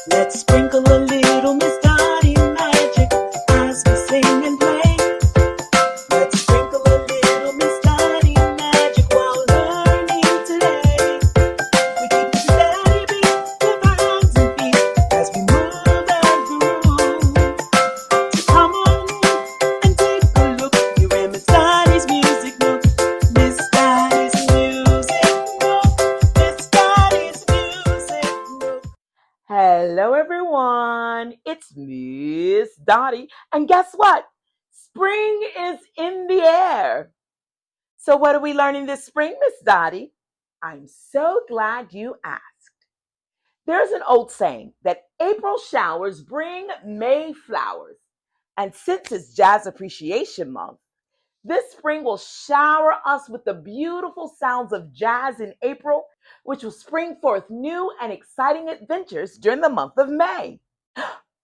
Let's sprinkle a little Miss Dottie Magic as we sing and play. Let's sprinkle a little Miss Dottie Magic while learning today. We keep the steady beat with our hands and feet as we move and groove. So come on in and take a look. You're in Miss Dottie's music nook. Miss Dottie's music nook. Miss Dottie's music nook. Hello, everyone. It's Miss Dottie. And guess what? Spring is in the air. So what are we learning this spring, Miss Dottie? I'm so glad you asked. There's an old saying that April showers bring May flowers. And since it's Jazz Appreciation Month, this spring will shower us with the beautiful sounds of jazz in April, which will spring forth new and exciting adventures during the month of May.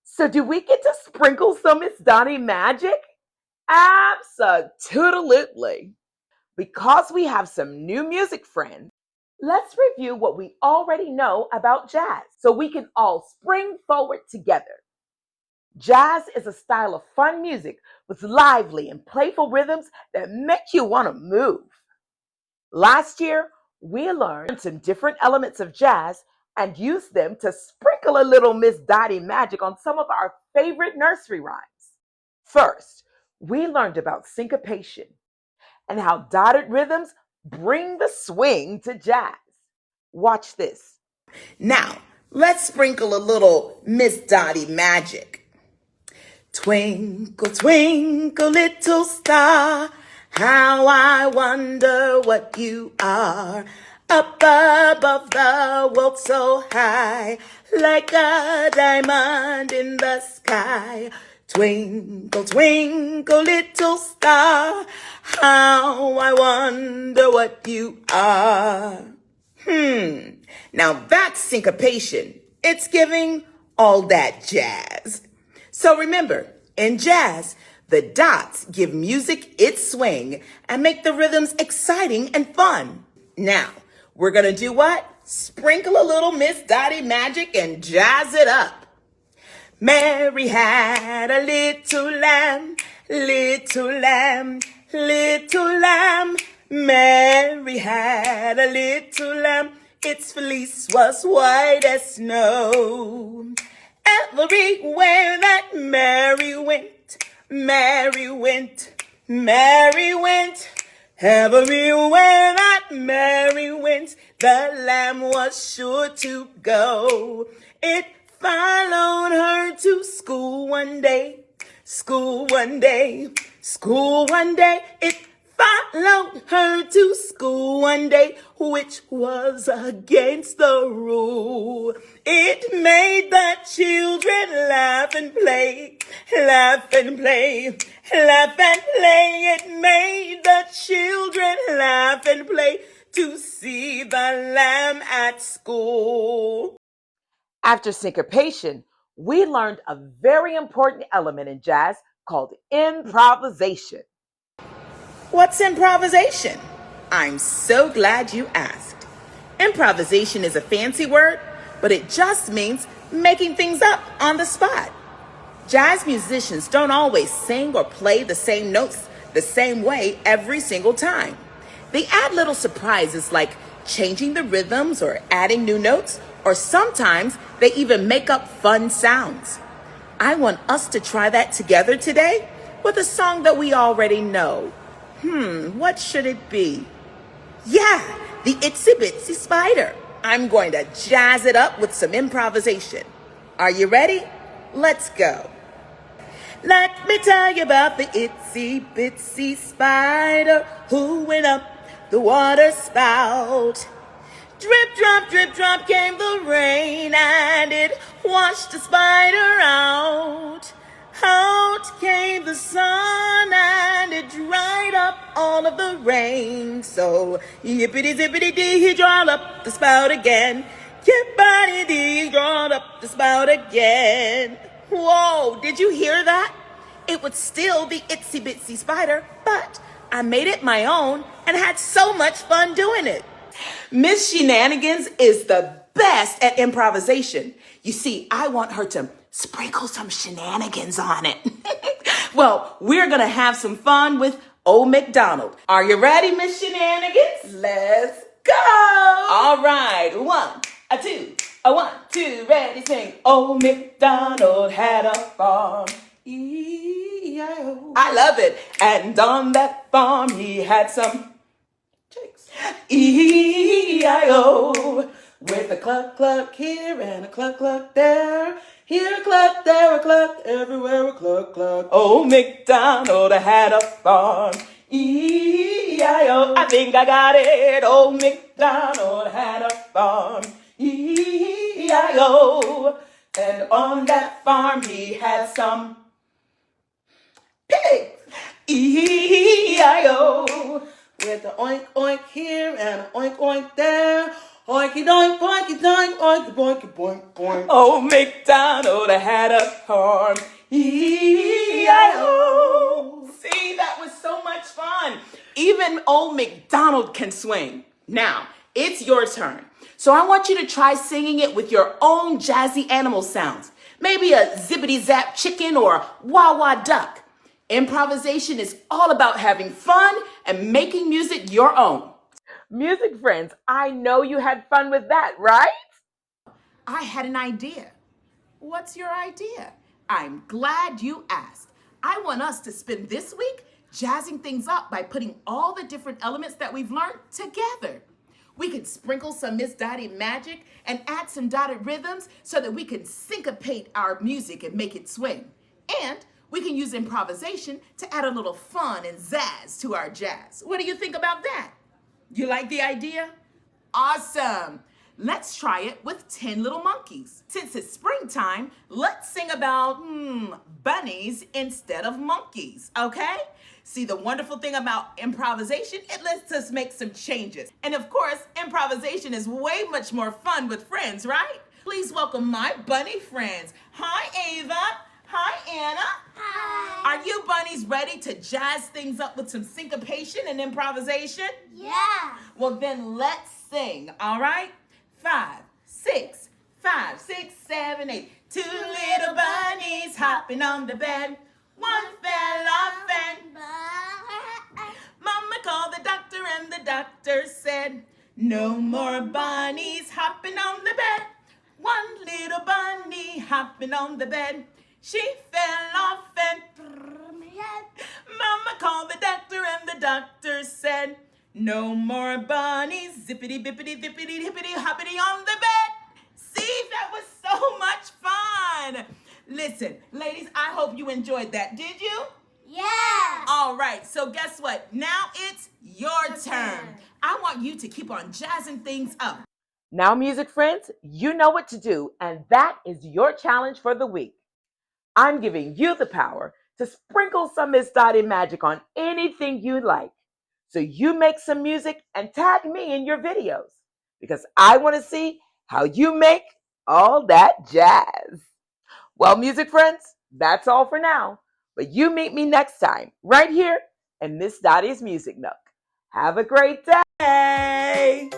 So do we get to sprinkle some Miss Dottie magic? Absolutely. Because we have some new music friends, let's review what we already know about jazz so we can all spring forward together. Jazz is a style of fun music with lively and playful rhythms that make you want to move. Last year, we learned some different elements of jazz and used them to sprinkle a little Miss Dottie magic on some of our favorite nursery rhymes. First, we learned about syncopation and how dotted rhythms bring the swing to jazz. Watch this. Now, let's sprinkle a little Miss Dottie magic. Twinkle, twinkle, little star, how I wonder what you are. Up above the world so high, like a diamond in the sky. Twinkle, twinkle, little star, how I wonder what you are. Now that's syncopation. It's giving all that jazz. So remember, in jazz, the dots give music its swing and make the rhythms exciting and fun. Now, we're going to do what? Sprinkle a little Miss Dottie magic and jazz it up. Mary had a little lamb, little lamb, little lamb. Mary had a little lamb, its fleece was white as snow. Everywhere that Mary went, Mary went, Mary went. Everywhere that Mary went, the lamb was sure to go. It followed her to school one day, school one day, school one day. It followed her to school one day, which was against the rule. It made the children laugh and play, laugh and play, laugh and play. It made the children laugh and play to see the lamb at school. After syncopation, we learned a very important element in jazz called improvisation. What's improvisation? I'm so glad you asked. Improvisation is a fancy word, but it just means making things up on the spot. Jazz musicians don't always sing or play the same notes the same way every single time. They add little surprises like changing the rhythms or adding new notes, or sometimes they even make up fun sounds. I want us to try that together today with a song that we already know. What should it be? Yeah, the Itsy Bitsy Spider. I'm going to jazz it up with some improvisation. Are you ready? Let's go. Let me tell you about the Itsy Bitsy Spider who went up the water spout. Drip, drop came the rain and it washed the spider out. Out came the sun and it dried up all of the rain. So yippity zippity dee, he drawed up the spout again. Yippity dee, drawed up the spout again. Whoa, did you hear that? It was still the Itsy Bitsy Spider, but I made it my own and had so much fun doing it. Miss Shenanigans is the best at improvisation. You see, I want her to sprinkle some shenanigans on it. Well, we're going to have some fun with Old MacDonald. Are you ready, Miss Shenanigans? Let's go. All right. 1, 2, 1, 2, ready, sing. Old MacDonald had a farm. E-I-O. I love it. And on that farm he had some chicks. E-I-O. With a cluck cluck here and a cluck cluck there. Here a cluck, there a cluck, everywhere a cluck cluck. Old MacDonald had a farm. E-I-O. I think I got it. Old MacDonald had a farm. E-I-O. And on that farm he had some pigs. E-I-O. With a oink oink here and a oink oink there. Oinky doink, boinky doink, oinky boinky boink boink. Old MacDonald had a farm. E-I-O. See, that was so much fun. Even Old MacDonald can swing. Now, it's your turn. So I want you to try singing it with your own jazzy animal sounds. Maybe a zippity-zap chicken or a wah-wah duck. Improvisation is all about having fun and making music your own. Music friends, I know you had fun with that, right? I had an idea. What's your idea? I'm glad you asked. I want us to spend this week jazzing things up by putting all the different elements that we've learned together. We could sprinkle some Miss Dottie Magic and add some dotted rhythms so that we can syncopate our music and make it swing. And we can use improvisation to add a little fun and zazz to our jazz. What do you think about that? You like the idea? Awesome. Let's try it with 10 little monkeys. Since it's springtime, let's sing about bunnies instead of monkeys, okay? See, the wonderful thing about improvisation, it lets us make some changes. And of course, improvisation is way much more fun with friends, right? Please welcome my bunny friends. Hi, Ava. Hi, Anna. Hi. Are you bunnies ready to jazz things up with some syncopation and improvisation? Yeah. Well, then let's sing, all right? 5, 6, 5, 6, 7, 8. 2 little bunnies hopping on the bed. One fell off and Mama called the doctor and the doctor said, no more bunnies hopping on the bed. One little bunny hopping on the bed. She fell off and Mama called the doctor and the doctor said, no more bunnies, zippity bippity zippity hippity hoppity on the bed. See, that was so much fun. Listen, ladies, I hope you enjoyed that. Did you? Yeah. All right, so guess what? Now it's your turn. I want you to keep on jazzing things up. Now, music friends, you know what to do, and that is your challenge for the week. I'm giving you the power to sprinkle some Miss Dottie Magic on anything you like. So you make some music and tag me in your videos because I want to see how you make all that jazz. Well, music friends, that's all for now. But you meet me next time right here in Miss Dottie's Music Nook. Have a great day.